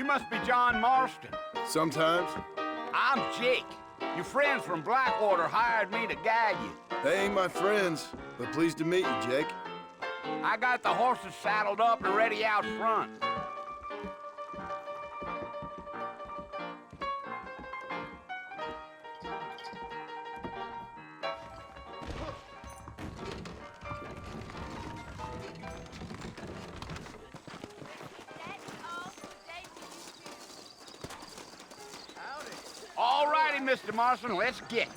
must be John Marston. Sometimes. I'm Jake. Your friends from Blackwater hired me to guide you. They ain't my friends, but pleased to meet you, Jake. I got the horses saddled up and ready out front. All righty, Mr. Marston, let's get.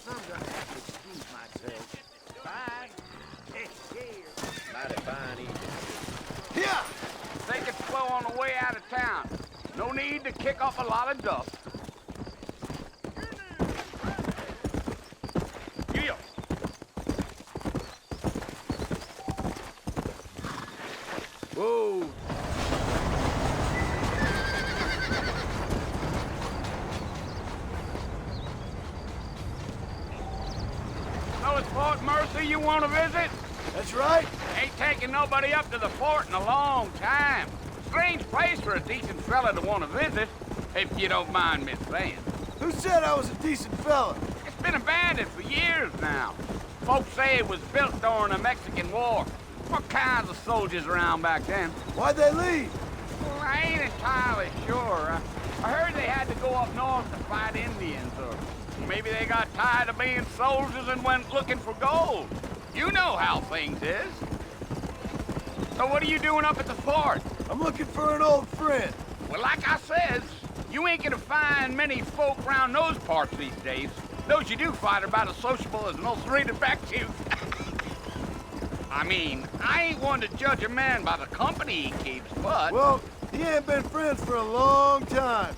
I'm gonna have to excuse myself. Bye. Mighty fine evening. Yeah! Take it slow on the way out of town. No need to kick up a lot of dust. Yeah. Whoa. So it's Fort Mercy you want to visit? That's right. Ain't taking nobody up to the fort in a long time. Strange place for a decent fella to want to visit, if you don't mind me saying. Who said I was a decent fella? It's been abandoned for years now. Folks say it was built during the Mexican War. What kinds of soldiers around back then? Why'd they leave? Well, I ain't entirely sure. I heard they had to go up north to fight Indians, or maybe they got tired of being soldiers and went looking for gold. You know how things is. So what are you doing up at the fort? I'm looking for an old friend. Well, like I says, you ain't gonna find many folk around those parts these days. Those you do find are about as sociable as most reading back to. I mean, I ain't one to judge a man by the company he keeps, but... Well, he ain't been friends for a long time.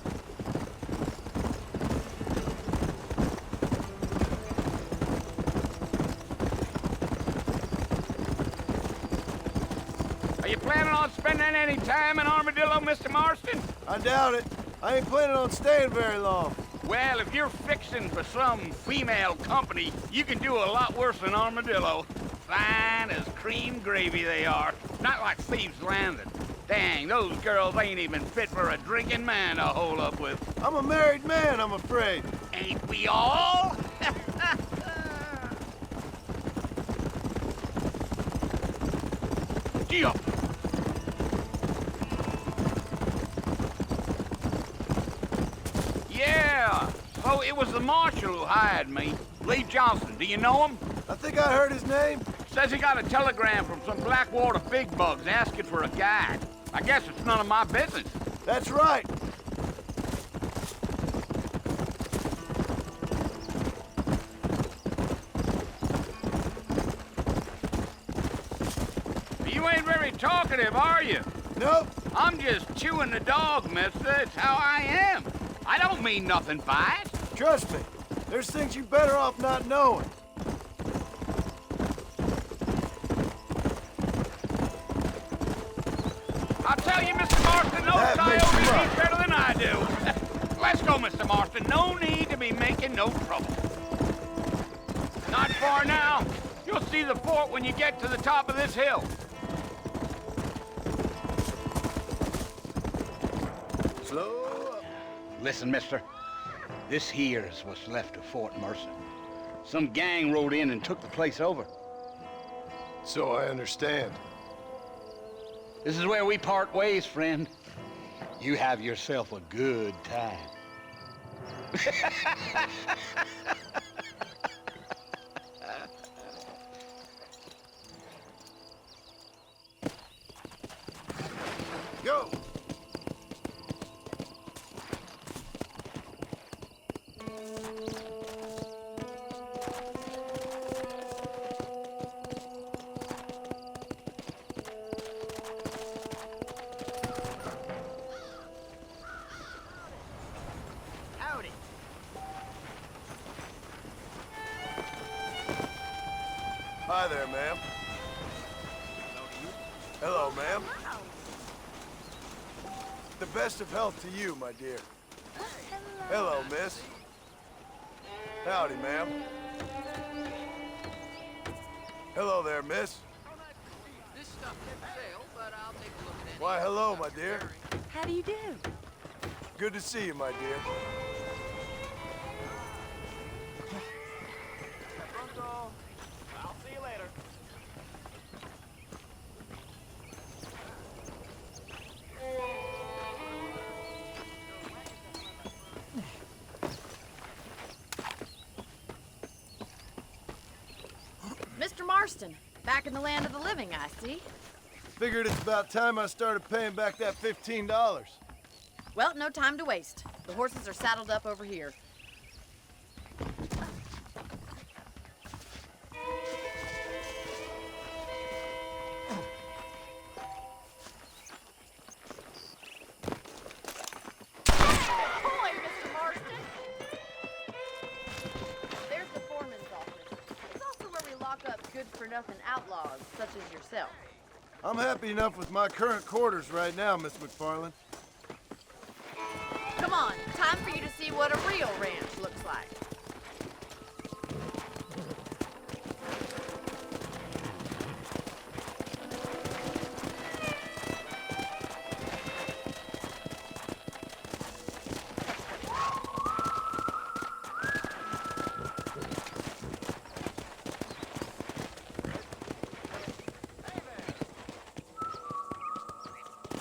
Are you planning on spending any time in Armadillo, Mr. Marston? I doubt it. I ain't planning on staying very long. Well, if you're fixing for some female company, you can do a lot worse than Armadillo. Fine as cream gravy they are. Not like Thieves Landing. Dang, those girls ain't even fit for a drinking man to hole up with. I'm a married man, I'm afraid. Ain't we all? Gee up. Yeah, so it was the marshal who hired me. Lee Johnson, do you know him? I think I heard his name. Says he got a telegram from some Blackwater big bugs asking for a guide. I guess it's none of my business. That's right. You ain't very talkative, are you? Nope. I'm just chewing the dog, mister. It's how I am. I don't mean nothing by it. Trust me. There's things you better off not knowing. I'll tell you, Mr. Marston, no coyote eats better than I do. Let's go, Mr. Marston. No need to be making no trouble. Not far now. You'll see the fort when you get to the top of this hill. Slow up. Listen, mister. This here is what's left of Fort Mercer. Some gang rode in and took the place over. So I understand. This is where we part ways, friend. You have yourself a good time. Go! Howdy. Hi there, ma'am. Hello, ma'am. The best of health to you, my dear. Hello, miss. Howdy, ma'am. Hello there, miss. This stuff didn't sell, but I'll take a look at it. Why, hello, my dear. How do you do? Good to see you, my dear. Pronto. I'll see you later. Mr. Marston, back in the land of the living, I see. Figured it's about time I started paying back that $15. Well, no time to waste. The horses are saddled up over here. Ahoy, Mr. Marston! There's the foreman's office. It's also where we lock up good-for-nothing outlaws, such as yourself. I'm happy enough with my current quarters right now, Miss McFarland. Come on, time for you to see what a real ranch looks like.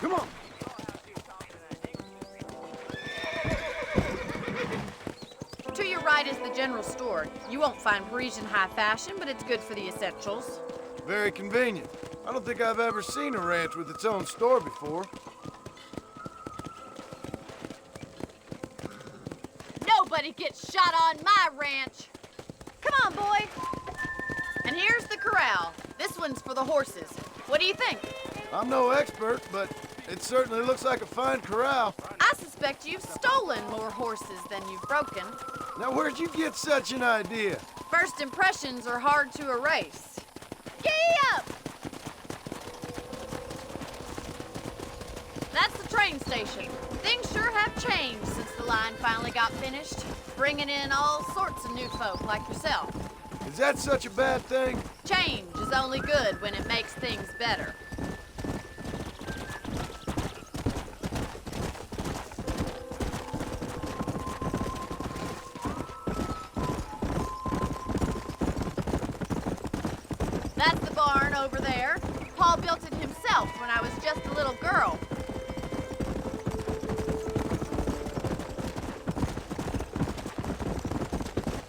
Come on. To your right is the general store. You won't find Parisian high fashion, but it's good for the essentials. Very convenient. I don't think I've ever seen a ranch with its own store before. Nobody gets shot on my ranch. Come on, boy. And here's the corral. This one's for the horses. What do you think? I'm no expert, but it certainly looks like a fine corral. I suspect you've stolen more horses than you've broken. Now, where'd you get such an idea? First impressions are hard to erase. Giddy up! That's the train station. Things sure have changed since the line finally got finished, bringing in all sorts of new folk like yourself. Is that such a bad thing? Change is only good when it makes things better. That's the barn over there. Paul built it himself when I was just a little girl.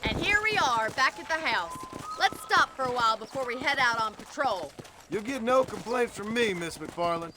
And here we are, back at the house. Let's stop for a while before we head out on patrol. You'll get no complaints from me, Miss McFarland.